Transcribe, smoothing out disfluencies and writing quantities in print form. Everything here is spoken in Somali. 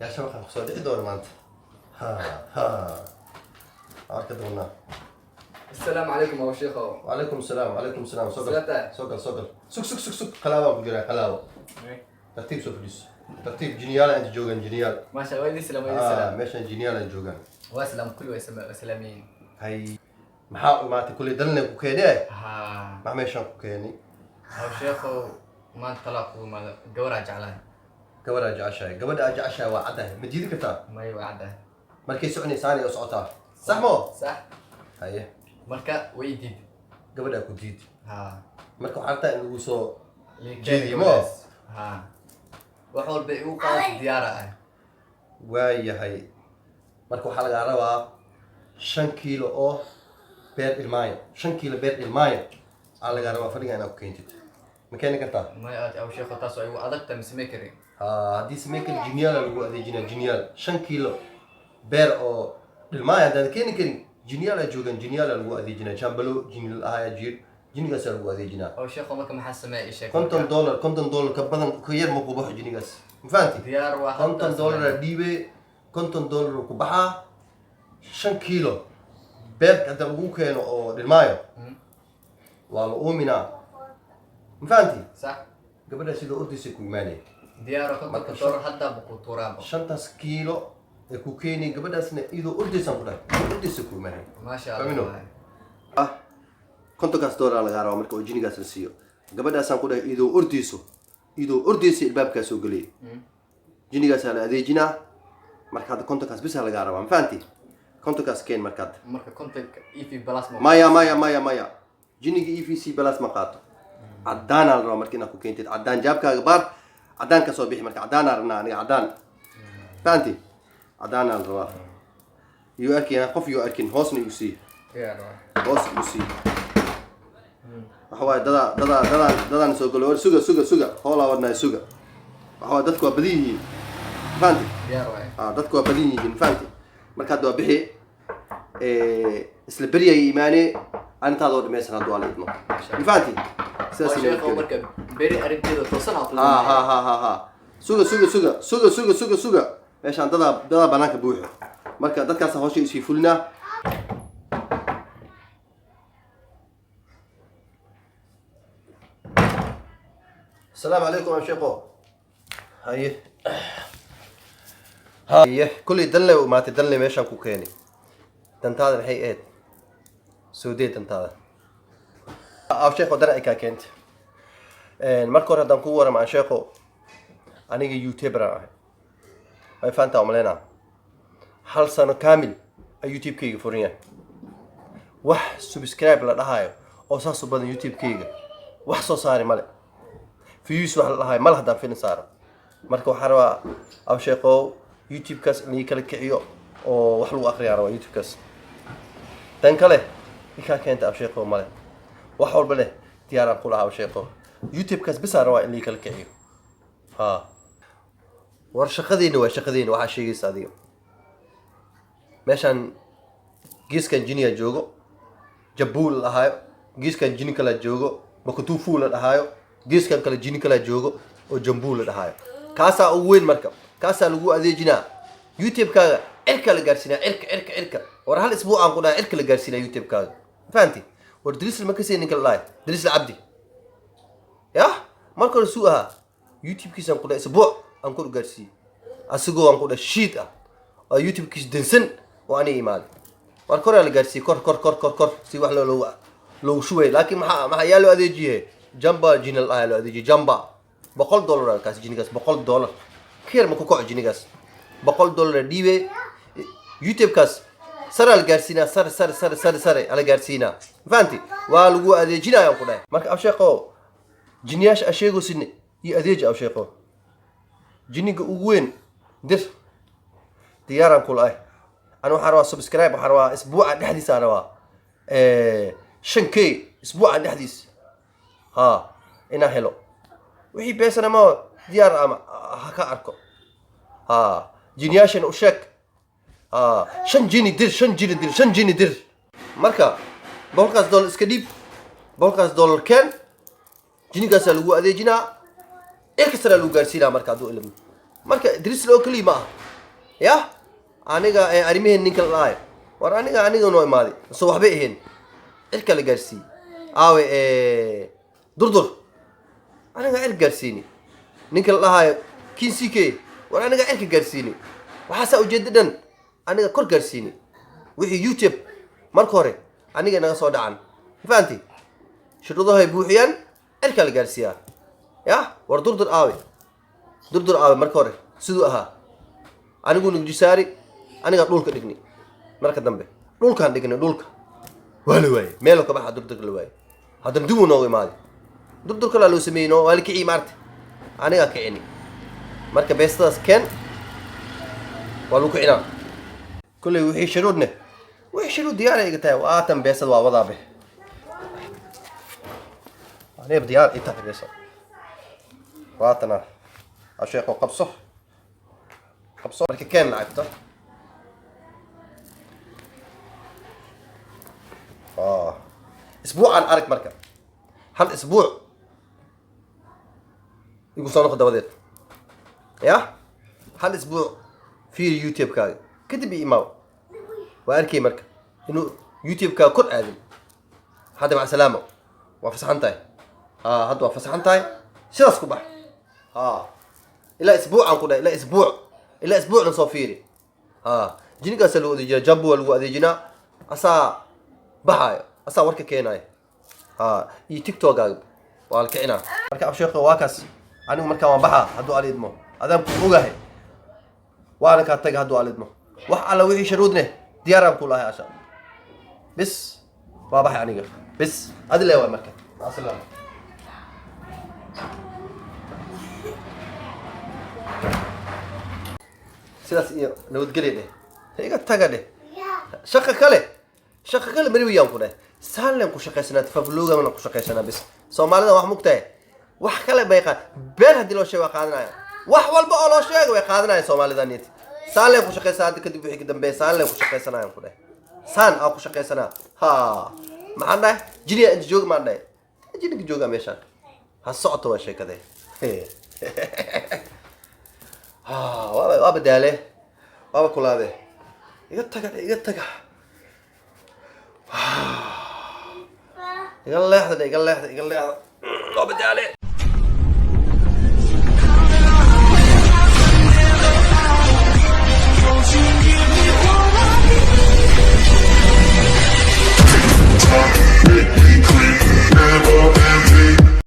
يا شباب خصوصا دور ما انت ها اركضونا. السلام عليكم أبو شيخ. وعليكم السلام وعليكم السلام. سلطة. سوق سوق قلاوة بجرا قلاوة. ترتيب سوفليس ترتيب جنيال انت جوجن جنيال ما شاء الله ويدي سلام ويدي سلام. ماشي جنيال انت جوجن واسلام كل وسلامين. هاي محاول ما تقول دلنا كوكيني ما ماشان كوكيني أبو شيخ ما انطلق وما جورا جعلان. قبل أجي عشاء قبل أجي عشاء وعده مديد كتا ما يوعده. مركي سعني ثاني أسعتها صح مو صح. هاي مركا ويديد. قبل أكو جديد ها. مركو حتى إنه وصو جديد مو. ها. وحول بيوقع ديارة. ويا هاي مركو حلقة روا 5 كيلو أو بير الماية 5 كيلو بير الماية على روا فريق أنا وكينتت مكانك أنت ما يأتي أبو شيخ تاسو أيوة أدقت مسمكري. هذه سميك الجنيال اللي هو هذه جنيال 5 كيلو بير أو الماية هذا كين جنيال جوجن جنيال اللي هو هذه جنا شامبلو جنيال هاي جير جنيال سر هو هذه جنا أبو شيخ ما كم حسمة إيش. كنتم دولار كبدن كير مقبوح جنيال فهمتي ديار واحد. كنتم دولار ديبه كنتم دولار كبحة 5 كيلو بير كذا ممكن أو الماية والله أمينا فهمتي صح. قبل أسيدو أودي سيكون مالي ديار كنت كتور حتى بكتورام. 5 كيلو كوكيني قبل أسنة إيدو أردي سامبلا أردي سكول ماني ما شاء الله. كنت كاستور على غارة ومركو جيني كاسنسيو قبل أسنة كده إيدو أرديسي الباب كاسو قلي جيني كاس على هذه جينا مركاد كنت كاس بس على غارة وام فانتي كنت كاس كين مركاد كنت إيفي بلاس مايا جيني إيفي سي بلاس مقاطو عدان على رو مركينا كوكينتي عدان جاب كغبار عدان كاسو بيح مركاد عدان أرنا عدان فانتي عدانا الرواح يؤكن قف يؤكن هوسني يسي هوس يسي هو دادا نسوق سوق هولا ودنا سوق هو دتكو بديه فانتي دتكو بديه فانتي marka doo bixi isla bariya iimaane anta dood meesna doole idmo faanti saasi sheekho marka bari aragtida toosan aad suga meeshaan dada banaanka buuxo marka dadkaas hawsha isii fulnaa السلام عليكم يا شيخو هاي كل دلة وما تدلة ماشان كوكيني تنتظر هي ايه سودي تنتظر او شيخو درعك كنت المركور هذا نكور مع شيخو انا يوتيوبر هاي فانتا عملنا هل سنة كامل يوتيوب كيغ فوريا وح سبسكرايب لدهايو او ساسو بدن يوتيوب كيغ وح سو ساري مالي فيوس وح لدهاي مال هدان فين سارة مركو حروا او شيخو يوتيوب كاس اللي كلا كعيو او wax lagu akhriyaa waa youtube kaas tan kale ika keenta ab sheeko male wax walba leh diyaar ku lahaa sheeko youtube kaas bis aan rabaa in kala kiciyo war shaqadeena waxa sheegaysa adiga meeshan geeskan jiniya joogo jabuul lahayo geeskan jini kala joogo makutufu la dhahayo geeskan kala jini kala joogo oo jambuul la dhahayo kaasa ugu weyn marka kaasa lagu adeejinaa youtube kaaga cirka la gaarsiinaa cirka war hal isbuuc aan ku dhahay cirka la gaarsiinaa youtube kaaga faanti war drisl ma ka seenin kala laay drisl abdi ya marka la suu aha youtube kiisan ku dhahay isbuuc aan ku gaarsiin asagoo aan ku dhahay sheet ah oo youtube kiis dansan oo aan iimaad war kor la gaarsiin kor si wax loo shuway laakiin maxaa yaa loo adeejiyay jamba jinal ah loo adeejiyay jamba $100 kaas jinigaas $100 كير ما كوكو جينيغاس $100 ديبه يوتيوب كاس سر الجارسينا سر على جارسينا فانتي والغو اديجينا يا قداي marka absheeqo jiniyaash asheego sin iyo adeej absheeqo jiniga ugu weyn dir diyaaran kul ay anu xarwa subscribe xarwa isbuuca dhaxdiisa arwa 5k isbuuca dhaxdiis ina helo wixii beesana ma diyaar ama haka arko jiniyashan u sheeg 5 jini dir marka bolkaas dool iska dhiib bolkaas dollar keen jinigaas lagu adeejinaa extra lagu gaarsiinaa marka adoo ilmo marka dris loo kaliya ma يا أنا أرميه نينك اللاي ورانيga noo imaaday soo waxba ahayn irka la gaarsiin aawe durdur aniga ir gaarsiini ninka la dhahayo kinsike war aniga irka gaarsiini waxa saa ujeedadan aniga kor gaarsiini wixii youtube marka hore aniga naga soo dhacan faanti shuruudaha buuxiyaan irka la gaarsiiyaa ya war durdur aawe marka hore sidoo ahaa anigu nugjisaari aniga dhulka dhigni marka dambe dhulkaan dhignay dhulka waa la waayay meel ka baxa durdur la waayay hadan dib u nooga imaaday durdur kala loo sameeyno waa la kicii maarta aniga kicini marka beestadas keen waa lagu kicina kulay wixii shuruud diyaar ay tahay waa tan beesad waa wadaa be أنا بديار إنت في بيسا واتنا أشيخ قبصه مركي كان لعبته أسبوع عن أرك مركب هل أسبوع يقول صانوخ الدواديت يا هل أسبوع في يوتيوب كاي كتب إيماو وأركي مركب إنه يوتيوب كا كل عالم هذا مع سلامة وفسحنتاي هذا وفسحنتاي شراس كبح إلى أسبوع عن كده إلى أسبوع نصوفيري جيني قاسلو دي جنبو والو دي جنا أسا بحاي أسا ورك كيناي تيك توك قاعد والكينا مركب شيخ واكس أنا مركب ما بحا هدو على يدمو أدم كوجاه وأنا كاتج هدو على يدمو وح على وحي شرودنا ديارهم كلها عشان بس ما بحا يعني بس هذا اللي هو المركب السلام sidaas iyo nabadgelyo iga tagade shaqo kale mariyaan ku dhahay saalan ku shaqeysanaad fabluga mana ku shaqeysanaa bis Soomaalida wax mugtay wax kale bay qaad been hadii loo sheego qaadanaya wax walba oo loo sheego way qaadanaya Soomaalida niyad saalan ku shaqeysanaa kadib wixii ka dambeeyay saalan ku shaqeysanaa ku dhahay saan ku shaqeysanaa maxana jiniya inta joog ma dhahay jiniga jooga meesha ha socoto waa sheekade وابداله وابا كلاده يقطع يقول له وابداله